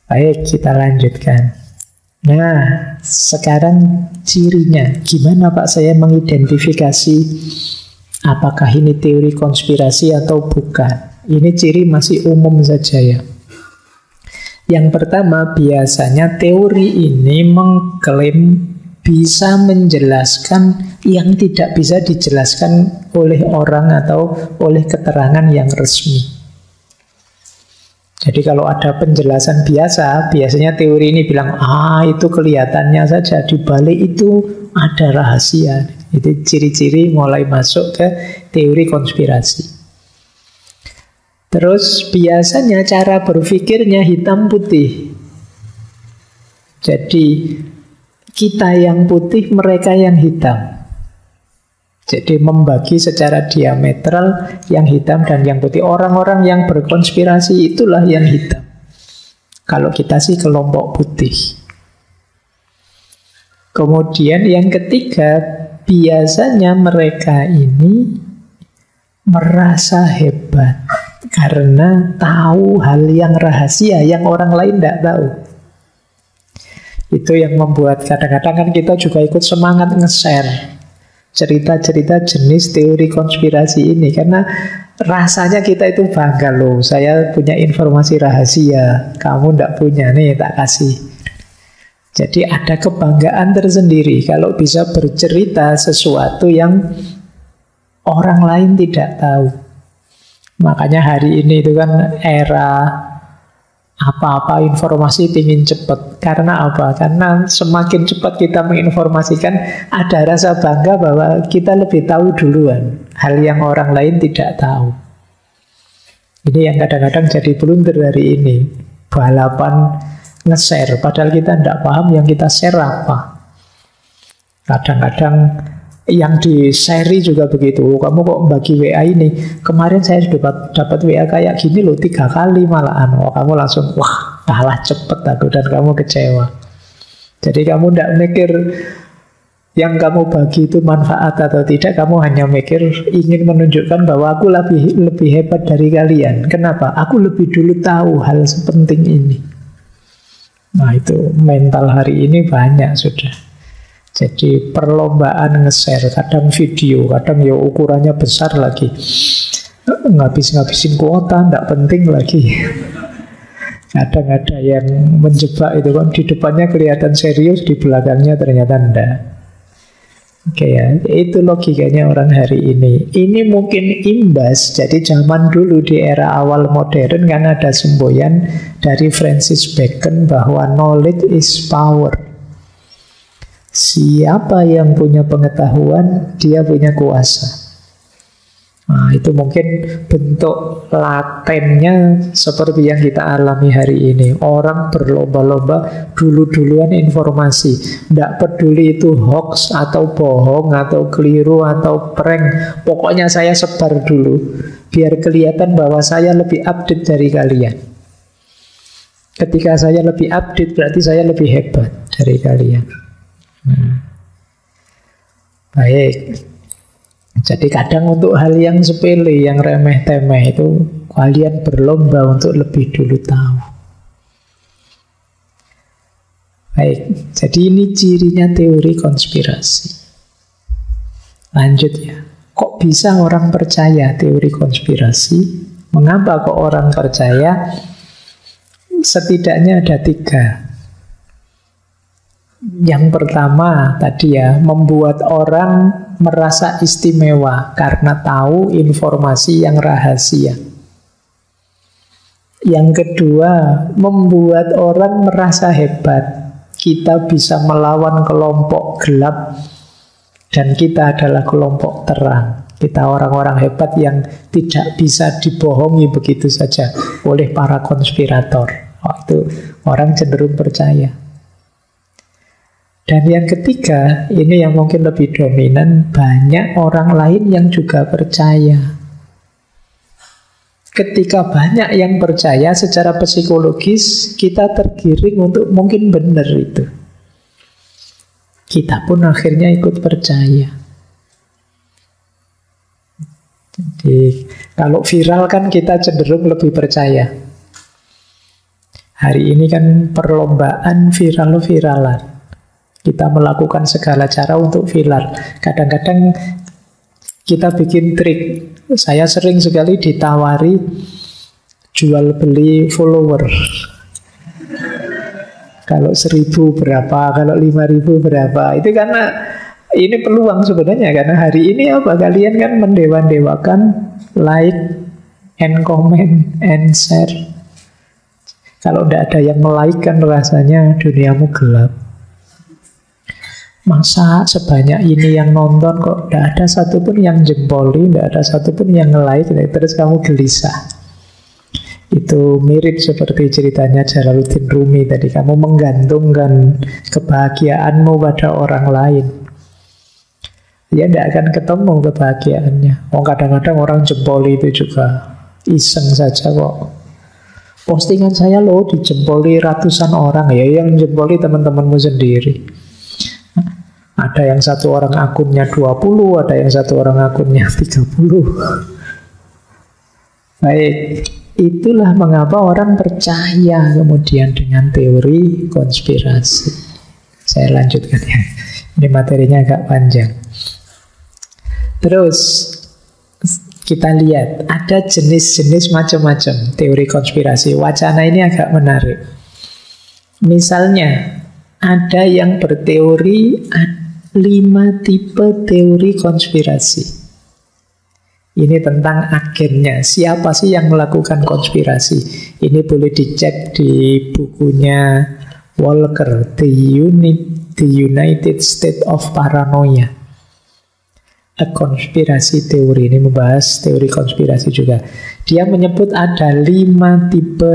Baik, kita lanjutkan. Nah, sekarang cirinya. Gimana Pak saya mengidentifikasi apakah ini teori konspirasi atau bukan? Ini ciri masih umum saja ya. Yang pertama, biasanya teori ini mengklaim bisa menjelaskan yang tidak bisa dijelaskan oleh orang atau oleh keterangan yang resmi. Jadi kalau ada penjelasan biasa, biasanya teori ini bilang, itu kelihatannya saja, di balik itu ada rahasia. Itu ciri-ciri mulai masuk ke teori konspirasi. Terus biasanya cara berpikirnya hitam putih. Jadi kita yang putih, mereka yang hitam. Jadi membagi secara diametral yang hitam dan yang putih. Orang-orang yang berkonspirasi itulah yang hitam. Kalau kita sih kelompok putih. Kemudian yang ketiga, biasanya mereka ini merasa hebat karena tahu hal yang rahasia yang orang lain tidak tahu. Itu yang membuat kadang-kadang kan kita juga ikut semangat nge-share cerita-cerita jenis teori konspirasi ini, karena rasanya kita itu bangga loh, saya punya informasi rahasia, kamu tidak punya, nih tak kasih. Jadi ada kebanggaan tersendiri kalau bisa bercerita sesuatu yang orang lain tidak tahu. Makanya hari ini itu kan era apa-apa informasi ingin cepat. Karena apa? Karena semakin cepat kita menginformasikan, ada rasa bangga bahwa kita lebih tahu duluan hal yang orang lain tidak tahu. Ini yang kadang-kadang jadi blunder hari ini. Balapan nge-share, padahal kita tidak paham yang kita share apa. Kadang-kadang yang di-share juga begitu. Kamu kok bagi WA ini, kemarin saya sudah dapat WA kayak gini loh, 3 kali malahan. Kamu langsung, wah kalah cepet aku, dan kamu kecewa. Jadi kamu tidak mikir yang kamu bagi itu manfaat atau tidak. Kamu hanya mikir ingin menunjukkan bahwa aku lebih hebat dari kalian. Kenapa? Aku lebih dulu tahu hal sepenting ini. Nah itu mental hari ini banyak sudah. Jadi perlombaan nge-share, kadang video, kadang ya ukurannya besar lagi. Ngabis-ngabisin kuota, tidak penting lagi. Kadang ada yang menjebak itu kan, di depannya kelihatan serius, di belakangnya ternyata enggak. Oke ya, itu logikanya orang hari ini. Ini mungkin imbas, jadi zaman dulu di era awal modern kan ada semboyan dari Francis Bacon bahwa knowledge is power. Siapa yang punya pengetahuan, dia punya kuasa. Nah, itu mungkin bentuk latennya seperti yang kita alami hari ini. Orang berlomba-lomba dulu-duluan informasi. Tidak peduli itu hoax atau bohong atau keliru atau prank. Pokoknya saya sebar dulu, biar kelihatan bahwa saya lebih update dari kalian. Ketika saya lebih update, berarti saya lebih hebat dari kalian. Baik. Jadi kadang untuk hal yang sepele, yang remeh-temeh itu kalian berlomba untuk lebih dulu tahu. Baik, jadi ini cirinya teori konspirasi. Lanjut ya. Kok bisa orang percaya teori konspirasi? Mengapa kok orang percaya? Setidaknya ada 3. Yang pertama tadi ya, membuat orang merasa istimewa karena tahu informasi yang rahasia. Yang kedua, membuat orang merasa hebat. Kita bisa melawan kelompok gelap dan kita adalah kelompok terang. Kita orang-orang hebat yang tidak bisa dibohongi begitu saja oleh para konspirator. Waktu orang cenderung percaya. Dan yang ketiga, ini yang mungkin lebih dominan, banyak orang lain yang juga percaya. Ketika banyak yang percaya, secara psikologis kita tergiring untuk mungkin benar itu. Kita pun akhirnya ikut percaya. Jadi kalau viral kan kita cenderung lebih percaya. Hari ini kan perlombaan viral-viralan. Kita melakukan segala cara untuk viral. Kadang-kadang kita bikin trik. Saya sering sekali ditawari jual beli follower. Kalau 1.000 berapa, kalau 5.000 berapa. Itu karena ini peluang sebenarnya. Karena hari ini apa? Kalian kan mendewa-dewakan like and comment and share. Kalau tidak ada yang like kan rasanya duniamu gelap. Masa sebanyak ini yang nonton kok tidak ada satupun yang jempoli, tidak ada satupun yang like, terus kamu gelisah. Itu mirip seperti ceritanya Jalaluddin Rumi tadi. Kamu menggantungkan kebahagiaanmu pada orang lain, ya tidak akan ketemu kebahagiaannya. Kadang-kadang orang jempoli itu juga iseng saja kok. Postingan saya loh dijempoli ratusan orang. Ya yang jempoli teman-temanmu sendiri. Ada yang satu orang akunnya 20, ada yang satu orang akunnya 30. Baik, itulah mengapa orang percaya kemudian dengan teori konspirasi. Saya lanjutkan ya. Ini materinya agak panjang. Terus kita lihat ada jenis-jenis macam-macam teori konspirasi. Wacana ini agak menarik. Misalnya ada yang berteori 5 tipe teori konspirasi. Ini tentang agennya. Siapa sih yang melakukan konspirasi? Ini boleh dicek di bukunya Walker, The United States of Paranoia. A Conspiracy Theory. Ini membahas teori konspirasi juga. Dia menyebut ada 5 tipe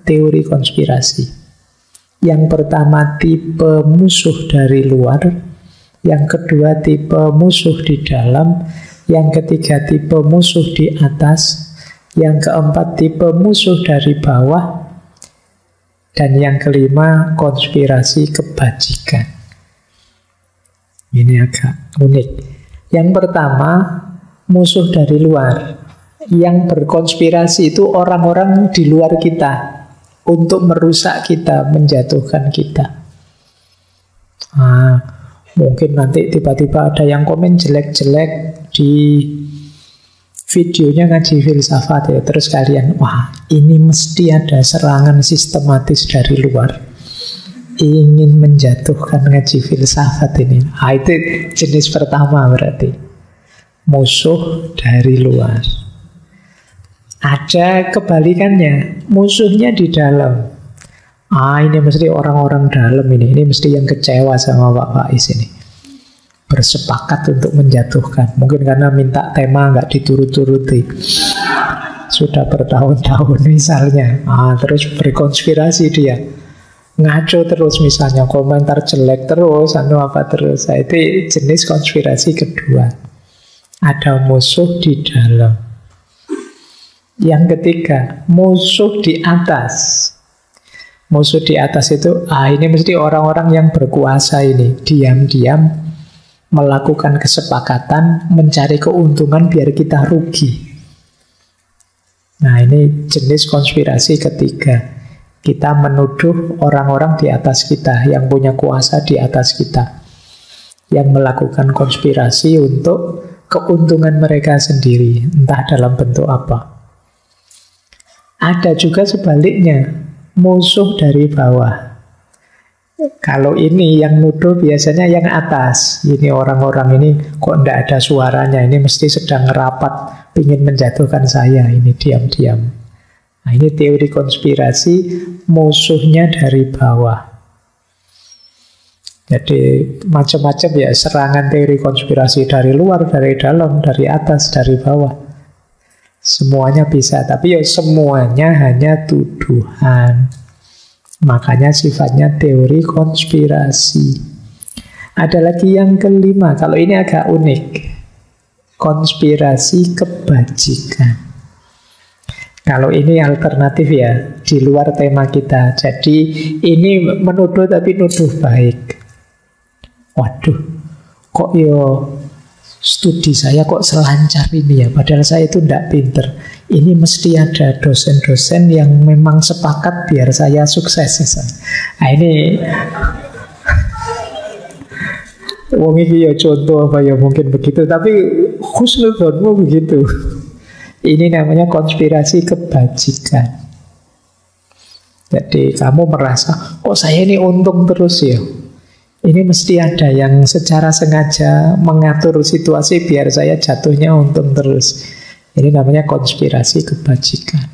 teori konspirasi. Yang pertama tipe musuh dari luar. Yang kedua tipe musuh di dalam. Yang ketiga tipe musuh di atas. Yang keempat tipe musuh dari bawah. Dan yang kelima konspirasi kebajikan. Ini agak unik. Yang pertama musuh dari luar. Yang berkonspirasi itu orang-orang di luar kita untuk merusak kita, menjatuhkan kita. Mungkin nanti tiba-tiba ada yang komen jelek-jelek di videonya ngaji filsafat ya. Terus kalian, wah ini mesti ada serangan sistematis dari luar, ingin menjatuhkan ngaji filsafat ini. Itu jenis pertama berarti. Musuh dari luar. Ada kebalikannya, musuhnya di dalam. Ini mesti orang-orang dalam ini mesti yang kecewa sama Pak Faiz ini. Bersepakat untuk menjatuhkan. Mungkin karena minta tema nggak diturut-turuti. Sudah bertahun-tahun misalnya. Terus berkonspirasi dia. Ngaco terus misalnya, komentar jelek terus, apa terus. Itu jenis konspirasi kedua. Ada musuh di dalam. Yang ketiga, musuh di atas. Musuh di atas itu, ini mesti orang-orang yang berkuasa ini, diam-diam melakukan kesepakatan, mencari keuntungan biar kita rugi. Nah, ini jenis konspirasi ketiga. Kita menuduh orang-orang di atas kita, yang punya kuasa di atas kita, yang melakukan konspirasi untuk keuntungan mereka sendiri, entah dalam bentuk apa. Ada juga sebaliknya, musuh dari bawah. Kalau ini yang nuduh biasanya yang atas. Ini orang-orang ini kok tidak ada suaranya, ini mesti sedang rapat, ingin menjatuhkan saya, ini diam-diam. Nah, ini teori konspirasi, musuhnya dari bawah. Jadi macam-macam ya serangan teori konspirasi, dari luar, dari dalam, dari atas, dari bawah. Semuanya bisa, tapi ya semuanya hanya tuduhan. Makanya sifatnya teori konspirasi. Ada lagi yang kelima, kalau ini agak unik. Konspirasi kebajikan. Kalau ini alternatif ya, di luar tema kita. Jadi ini menuduh tapi nuduh baik. Waduh, kok yo studi saya kok selancar ini ya, padahal saya itu tidak pinter. ini mesti ada dosen-dosen yang memang sepakat biar saya sukses. Nah ini wong iki ya contoh apa ya mungkin begitu, tapi husnudzonmu begitu. Ini namanya konspirasi kebajikan. Jadi kamu merasa, oh saya ini untung terus ya. Ini mesti ada yang secara sengaja mengatur situasi biar saya jatuhnya untung terus. Ini namanya konspirasi kebajikan.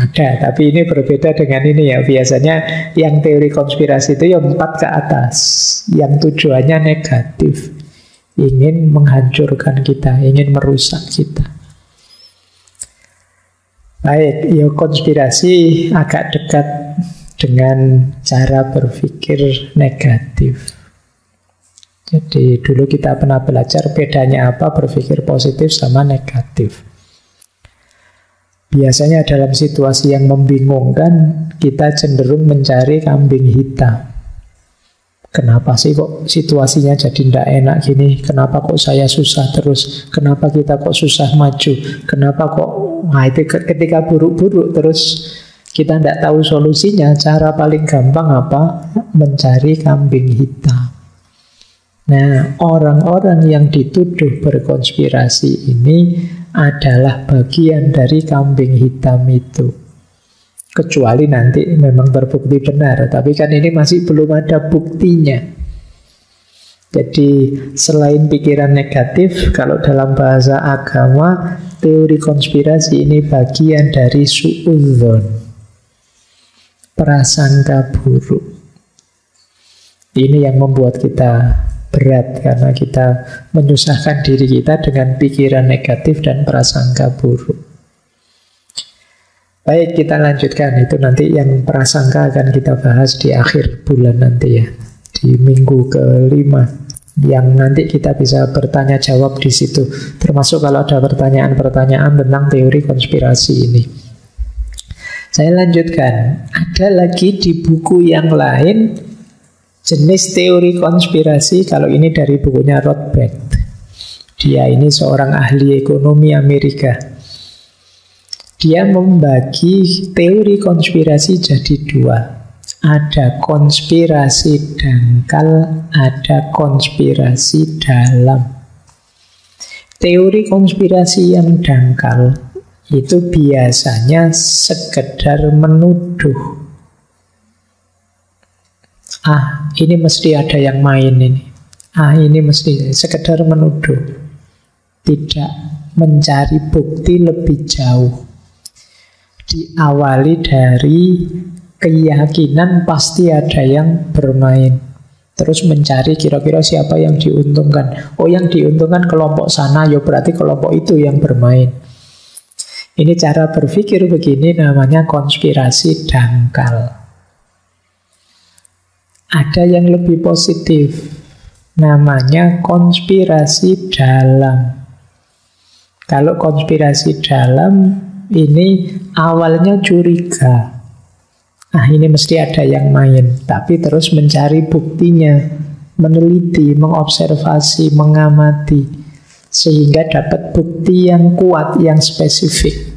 Ada, tapi ini berbeda dengan ini ya. Biasanya yang teori konspirasi itu ya 4 ke atas, yang tujuannya negatif, ingin menghancurkan kita, ingin merusak kita. Baik, ya konspirasi agak dekat dengan cara berpikir negatif. Jadi dulu kita pernah belajar bedanya apa berpikir positif sama negatif. Biasanya dalam situasi yang membingungkan, kita cenderung mencari kambing hitam. Kenapa sih kok situasinya jadi tidak enak gini? Kenapa kok saya susah terus? Kenapa kita kok susah maju? Kenapa kok... Nah itu ketika buruk-buruk terus kita tidak tahu solusinya, cara paling gampang apa? Mencari kambing hitam. Nah, orang-orang yang dituduh berkonspirasi ini adalah bagian dari kambing hitam itu. Kecuali nanti memang terbukti benar, tapi kan ini masih belum ada buktinya. Jadi selain pikiran negatif, kalau dalam bahasa agama, teori konspirasi ini bagian dari su'udzon, prasangka buruk. Ini yang membuat kita berat, karena kita menyusahkan diri kita dengan pikiran negatif dan prasangka buruk. Baik, kita lanjutkan. Itu nanti yang prasangka akan kita bahas di akhir bulan nanti ya, di minggu ke-5, yang nanti kita bisa bertanya jawab di situ, termasuk kalau ada pertanyaan-pertanyaan tentang teori konspirasi ini. Saya lanjutkan. Ada lagi di buku yang lain jenis teori konspirasi. Kalau ini dari bukunya Rothbard. Dia ini seorang ahli ekonomi Amerika. Dia membagi teori konspirasi jadi 2. Ada konspirasi dangkal, ada konspirasi dalam. Teori konspirasi yang dangkal itu biasanya sekedar menuduh. Ini mesti ada yang main ini. Ini mesti sekedar menuduh. Tidak mencari bukti lebih jauh. Diawali dari keyakinan pasti ada yang bermain. Terus mencari kira-kira siapa yang diuntungkan. Oh, yang diuntungkan kelompok sana, ya berarti kelompok itu yang bermain. Ini cara berpikir begini namanya konspirasi dangkal. Ada yang lebih positif, namanya konspirasi dalam. Kalau konspirasi dalam ini awalnya curiga. Ini mesti ada yang main, tapi terus mencari buktinya, meneliti, mengobservasi, mengamati, sehingga dapat bukti yang kuat, yang spesifik.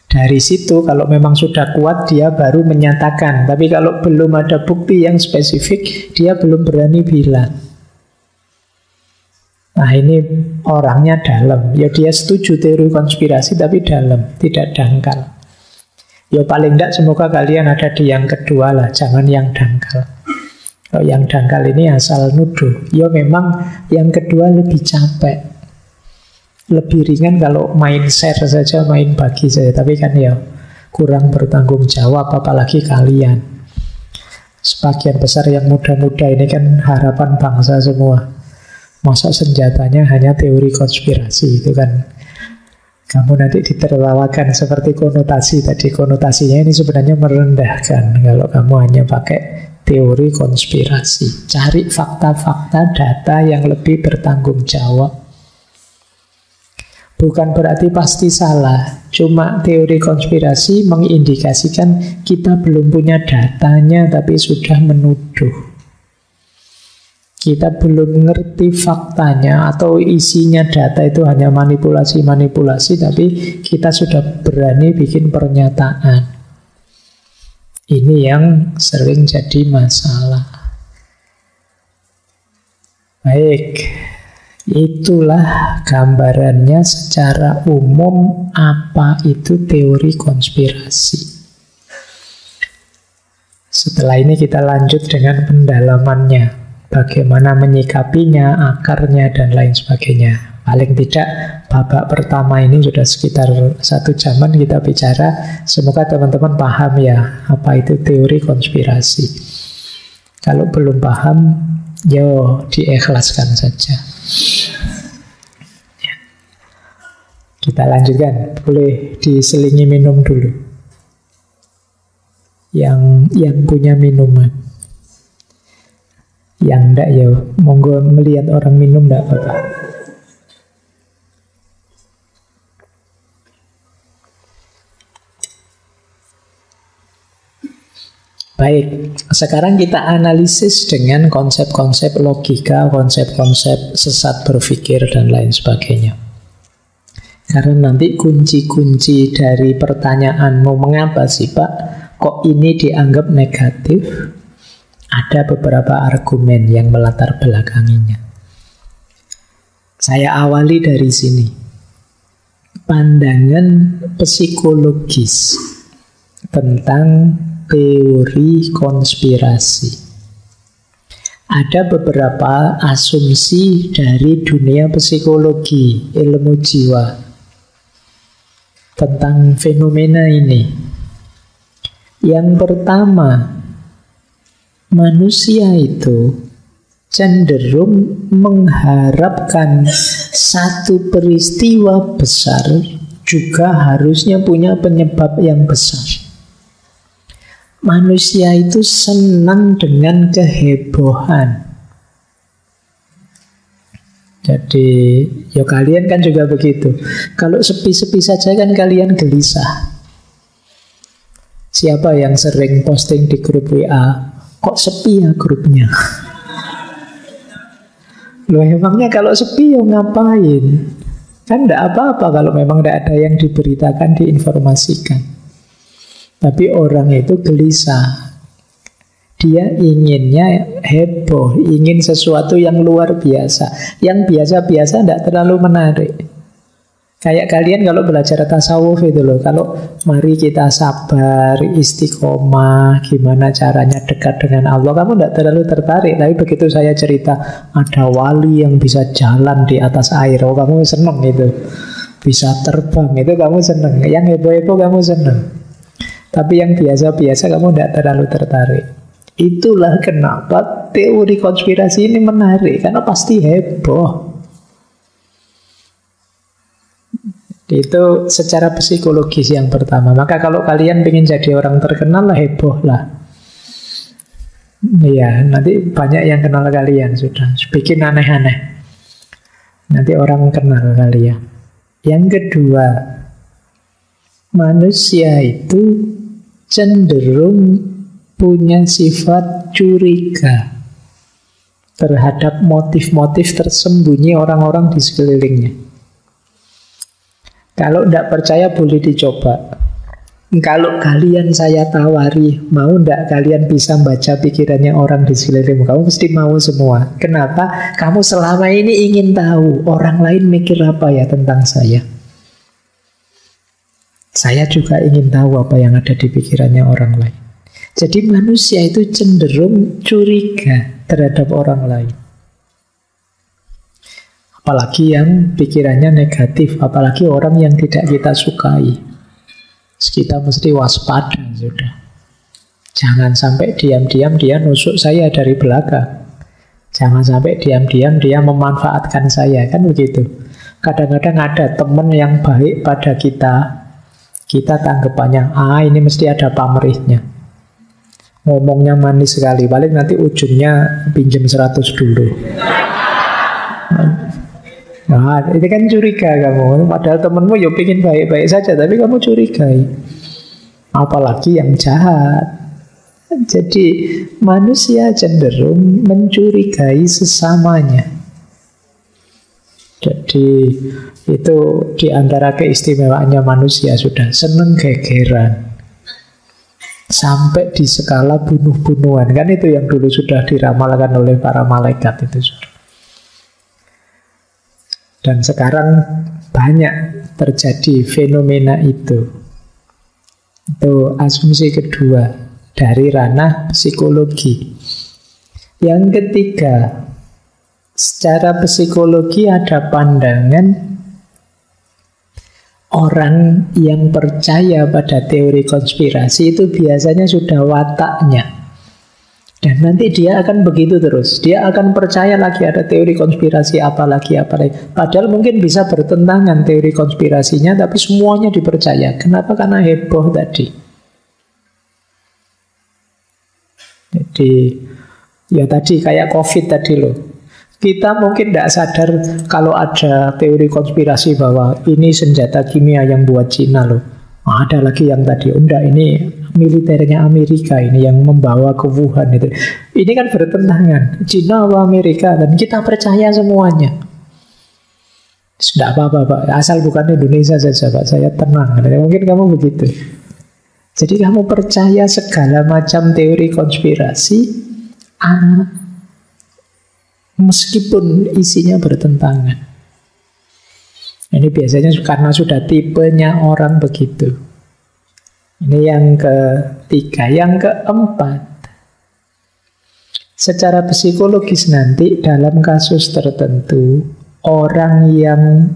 Dari situ kalau memang sudah kuat, dia baru menyatakan. Tapi kalau belum ada bukti yang spesifik, dia belum berani bilang. Ini orangnya dalam. Ya dia setuju teori konspirasi, tapi dalam, tidak dangkal. Ya paling tidak semoga kalian ada di yang kedua lah, jangan yang dangkal. Kalau yang dangkal ini asal nuduh. Ya memang yang kedua lebih capek, lebih ringan kalau main share saja, main bagi saja. Tapi kan ya kurang bertanggung jawab, apalagi kalian. Sebagian besar yang muda-muda ini kan harapan bangsa semua. Masa senjatanya hanya teori konspirasi, itu kan kamu nanti ditertawakan seperti konotasi tadi. Konotasinya ini sebenarnya merendahkan kalau kamu hanya pakai teori konspirasi. Cari fakta-fakta, data yang lebih bertanggung jawab. Bukan berarti pasti salah, cuma teori konspirasi mengindikasikan kita belum punya datanya tapi sudah menuduh. Kita belum ngerti faktanya atau isinya data itu hanya manipulasi-manipulasi, tapi kita sudah berani bikin pernyataan. Ini yang sering jadi masalah. Baik, itulah gambarannya secara umum apa itu teori konspirasi. Setelah ini kita lanjut dengan pendalamannya. Bagaimana menyikapinya, akarnya, dan lain sebagainya. Paling tidak babak pertama ini sudah sekitar 1 jaman kita bicara. Semoga teman-teman paham ya apa itu teori konspirasi. Kalau belum paham, yo diikhlaskan saja. Kita lanjutkan. Boleh diselingi minum dulu. Yang punya minuman. Yang enggak ya, monggo melihat orang minum enggak apa-apa. Baik, sekarang kita analisis dengan konsep-konsep logika, konsep-konsep sesat berpikir, dan lain sebagainya. Karena nanti kunci-kunci dari pertanyaanmu, mengapa sih Pak, kok ini dianggap negatif? Ada beberapa argumen yang melatar belakanginya. Saya awali dari sini. Pandangan psikologis tentang teori konspirasi. Ada beberapa asumsi dari dunia psikologi, ilmu jiwa, tentang fenomena ini. Yang pertama, manusia itu cenderung mengharapkan satu peristiwa besar juga harusnya punya penyebab yang besar. Manusia itu senang dengan kehebohan. Jadi, ya kalian kan juga begitu. Kalau sepi-sepi saja kan kalian gelisah. Siapa yang sering posting di grup WA? Kok sepi ya grupnya? Loh emangnya kalau sepi ya ngapain? Kan enggak apa-apa kalau memang enggak ada yang diberitakan, diinformasikan. Tapi orang itu gelisah. Dia inginnya heboh, ingin sesuatu yang luar biasa. Yang biasa-biasa enggak terlalu menarik. Kayak kalian kalau belajar tasawuf itu loh, kalau mari kita sabar, istiqomah, gimana caranya dekat dengan Allah, kamu tidak terlalu tertarik. Tapi begitu saya cerita, ada wali yang bisa jalan di atas air, oh kamu seneng itu. Bisa terbang, itu kamu seneng. Yang heboh-heboh kamu seneng. Tapi yang biasa-biasa kamu tidak terlalu tertarik. Itulah kenapa teori konspirasi ini menarik, karena pasti heboh. Itu secara psikologis yang pertama. Maka kalau kalian ingin jadi orang terkenal lah, heboh lah. Iya, nanti banyak yang kenal kalian sudah. Bikin aneh-aneh. Nanti orang kenal kalian. Yang kedua, manusia itu cenderung punya sifat curiga terhadap motif-motif tersembunyi orang-orang di sekelilingnya. Kalau tidak percaya boleh dicoba. Kalau kalian saya tawari, mau tidak kalian bisa baca pikirannya orang di sekelilingmu? Kamu mesti mau semua. Kenapa? Kamu selama ini ingin tahu orang lain mikir apa ya tentang saya. Saya juga ingin tahu apa yang ada di pikirannya orang lain. Jadi manusia itu cenderung curiga terhadap orang lain. Apalagi yang pikirannya negatif, apalagi orang yang tidak kita sukai. Kita mesti waspada sudah. Jangan sampai diam-diam dia nusuk saya dari belakang. Jangan sampai diam-diam dia memanfaatkan saya, kan begitu. Kadang-kadang ada teman yang baik pada kita, kita tanggapannya, ini mesti ada pamrihnya. Ngomongnya manis sekali, balik nanti ujungnya pinjam 100 dulu. Nah, itu kan curiga kamu. Padahal temenmu ya pengen baik-baik saja, tapi kamu curigai. Apalagi yang jahat. Jadi manusia cenderung mencurigai sesamanya. Jadi itu di antara keistimewaannya manusia, sudah seneng gegeran. Sampai di skala bunuh-bunuhan. Kan itu yang dulu sudah diramalkan oleh para malaikat itu. Dan sekarang banyak terjadi fenomena itu. Itu asumsi kedua dari ranah psikologi. Yang ketiga, secara psikologi ada pandangan orang yang percaya pada teori konspirasi itu biasanya sudah wataknya. Dan nanti dia akan begitu terus. Dia akan percaya lagi ada teori konspirasi apalagi. Padahal mungkin bisa bertentangan teori konspirasinya, tapi semuanya dipercaya. Kenapa? Karena heboh tadi. Jadi, ya tadi kayak COVID tadi loh. Kita mungkin tidak sadar kalau ada teori konspirasi bahwa ini senjata kimia yang buat Cina loh. Ada lagi yang tadi, enggak, ini militernya Amerika ini yang membawa ke Wuhan itu. Ini kan bertentangan, Cina atau Amerika, dan kita percaya semuanya. Sudah apa-apa Pak, asal bukan Indonesia saja Pak, saya tenang. Mungkin kamu begitu. Jadi kamu percaya segala macam teori konspirasi meskipun isinya bertentangan. Ini biasanya karena sudah tipenya orang begitu. Ini yang ketiga. Yang keempat, secara psikologis nanti dalam kasus tertentu, orang yang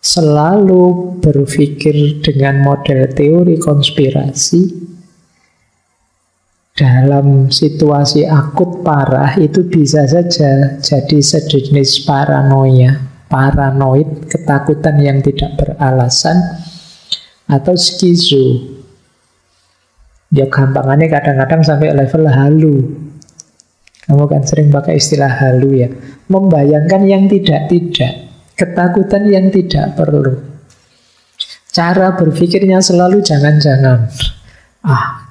selalu berpikir dengan model teori konspirasi dalam situasi akut parah itu bisa saja jadi sejenis paranoid, ketakutan yang tidak beralasan, atau skizo. Ya gampangannya kadang-kadang sampai level halu. Kamu kan sering pakai istilah halu ya. Membayangkan yang tidak-tidak, ketakutan yang tidak perlu. Cara berpikirnya selalu jangan-jangan.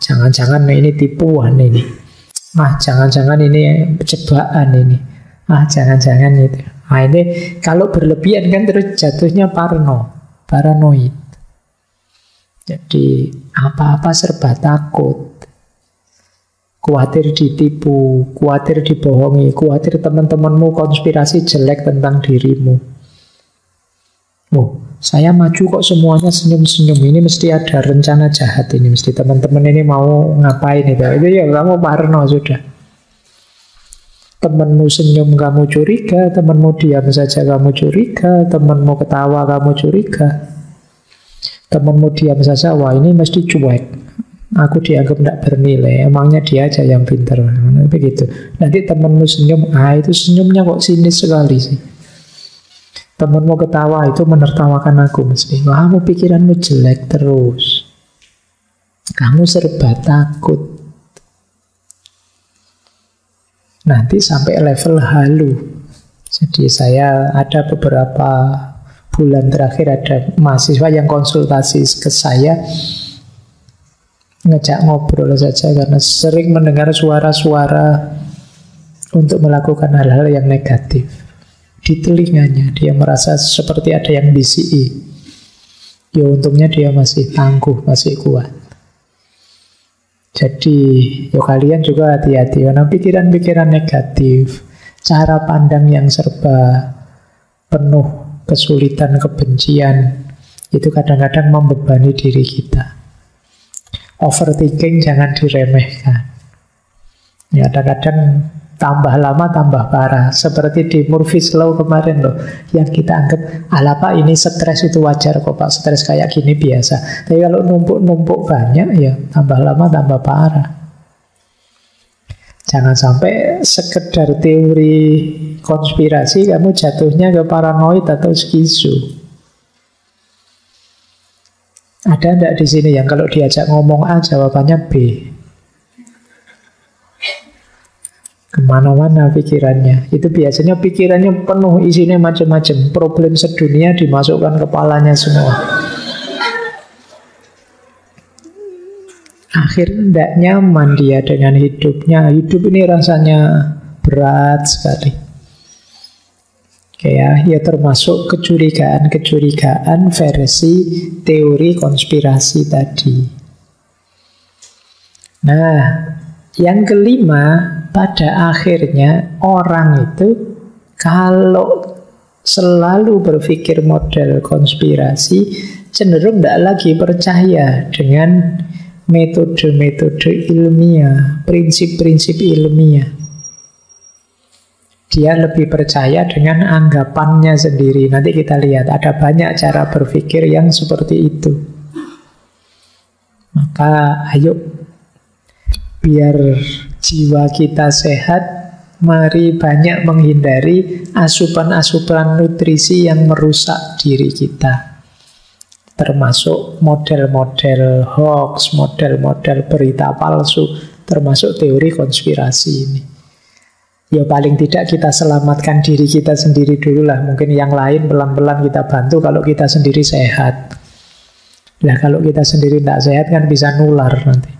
Jangan-jangan ini tipuan ini. Jangan-jangan ini jebakan ini. Jangan-jangan itu. Ini kalau berlebihan kan terus jatuhnya paranoid. Jadi apa-apa serba takut, khawatir ditipu, khawatir dibohongi, khawatir teman-temanmu konspirasi jelek tentang dirimu. Saya maju kok semuanya senyum-senyum, ini mesti ada rencana jahat, ini mesti teman-teman ini mau ngapain itu ya kamu parno sudah. Temanmu senyum kamu curiga, temanmu diam saja kamu curiga, temanmu ketawa kamu curiga, temanmu diam saja, wah ini mesti cuek, aku dianggap tidak bernilai, emangnya dia aja yang pintar, begitu. Nanti temanmu senyum, itu senyumnya kok sinis sekali sih. Temanmu ketawa, itu menertawakan aku mesti, wah kamu pikiranmu jelek terus, kamu serba takut. Nanti sampai level halu. Jadi saya ada beberapa bulan terakhir ada mahasiswa yang konsultasi ke saya, ngejak ngobrol saja karena sering mendengar suara-suara untuk melakukan hal-hal yang negatif di telinganya. Dia merasa seperti ada yang bisiki. Ya untungnya dia masih tangguh, masih kuat. Jadi, kalian juga hati-hati karena pikiran-pikiran negatif, cara pandang yang serba penuh kesulitan, kebencian, itu kadang-kadang membebani diri kita. Overthinking jangan diremehkan. Ya, kadang-kadang tambah lama tambah parah. Seperti di Murphy's Law kemarin loh, yang kita anggap, ala Pak ini stres itu wajar kok Pak, stres kayak gini biasa. Tapi kalau numpuk-numpuk banyak, ya tambah lama tambah parah. Jangan sampai sekedar teori konspirasi kamu jatuhnya ke paranoid atau skizo. Ada enggak di sini yang kalau diajak ngomong A jawabannya B? Kemana-mana pikirannya. Itu biasanya pikirannya penuh, isinya macam-macam. Problem sedunia dimasukkan kepalanya semua. akhirnya tidak nyaman dia dengan hidupnya. Hidup ini rasanya berat sekali. Oke ya termasuk kecurigaan-kecurigaan versi teori konspirasi tadi. Nah, yang kelima, pada akhirnya orang itu kalau selalu berpikir model konspirasi, cenderung tidak lagi percaya dengan metode-metode ilmiah, prinsip-prinsip ilmiah. Dia lebih percaya dengan anggapannya sendiri. Nanti kita lihat ada banyak cara berpikir yang seperti itu. Maka ayo, biar jiwa kita sehat, mari banyak menghindari asupan-asupan nutrisi yang merusak diri kita. Termasuk model-model hoax, model-model berita palsu, termasuk teori konspirasi ini. Ya paling tidak kita selamatkan diri kita sendiri dulu lah. Mungkin yang lain pelan-pelan kita bantu kalau kita sendiri sehat. Nah kalau kita sendiri tidak sehat kan bisa nular nanti.